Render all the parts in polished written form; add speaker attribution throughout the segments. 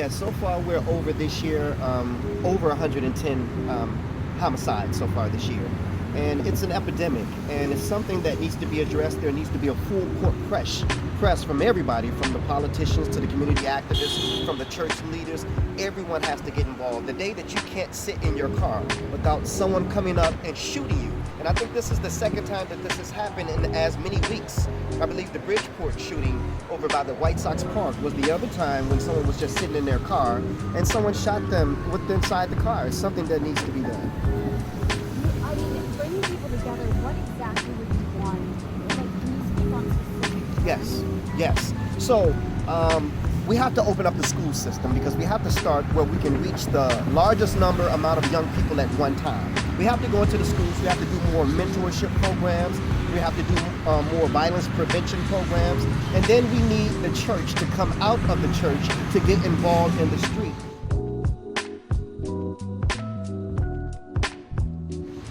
Speaker 1: Yeah, so far we're over this year, over 110 homicides so far this year. And it's an epidemic, and it's something that needs to be addressed. There needs to be a full court press from everybody, from the politicians to the community activists, from the church leaders. Everyone has to get involved. The day that you can't sit in your car without someone coming up and shooting you. And I think this is the second time that this has happened in as many weeks. I believe the Bridgeport shooting over by the White Sox Park was the other time when someone was just sitting in their car and someone shot them with inside the car. It's something that needs to be done.
Speaker 2: I mean, bringing people together, what exactly would you want? Like, can you speak on specific?
Speaker 1: Yes. So we have to open up the school system because we have to start where we can reach the largest amount of young people at one time. We have to go into the schools. We have to do more mentorship programs. We have to do more violence prevention programs. And then we need the church to come out of the church to get involved in the street.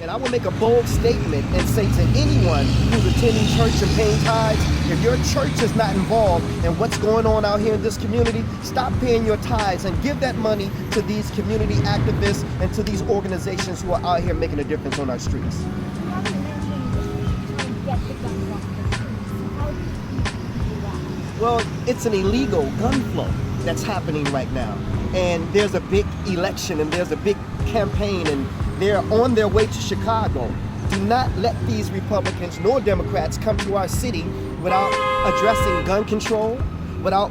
Speaker 1: And I will make a bold statement and say to anyone who's attending church and paying tithes, if your church is not involved in what's going on out here in this community, stop paying your tithes and give that money to these community activists and to these organizations who are out here making a difference on our streets.
Speaker 2: You haven't mentioned trying to get the guns off the streets. How do you do that?
Speaker 1: Well, it's an illegal gun flow that's happening right now. And there's a big election and there's a big campaign and they're on their way to Chicago. Do not let these Republicans nor Democrats come to our city without addressing gun control, without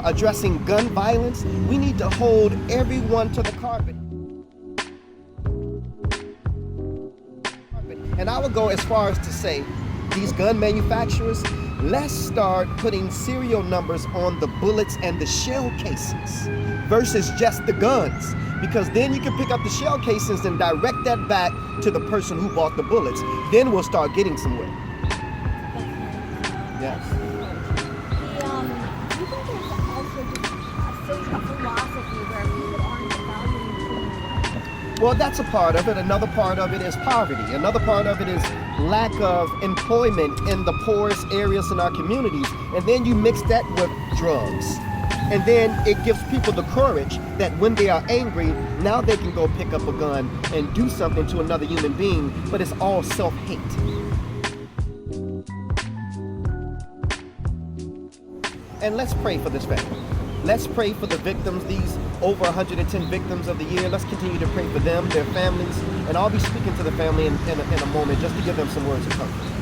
Speaker 1: addressing gun violence. We need to hold everyone to the carpet. And I would go as far as to say, these gun manufacturers, let's start putting serial numbers on the bullets and the shell cases versus just the guns. Because then you can pick up the shell casings and direct that back to the person who bought the bullets. Then we'll start getting somewhere. Yes.
Speaker 2: Do you think there's also just a philosophy where people aren't valuing human life?
Speaker 1: Well, that's a part of it. Another part of it is poverty. Another part of it is lack of employment in the poorest areas in our communities. And then you mix that with drugs. And then it gives people the courage that when they are angry, now they can go pick up a gun and do something to another human being, but it's all self-hate. And let's pray for this family. Let's pray for the victims, these over 110 victims of the year. Let's continue to pray for them, their families, and I'll be speaking to the family in a moment just to give them some words of comfort.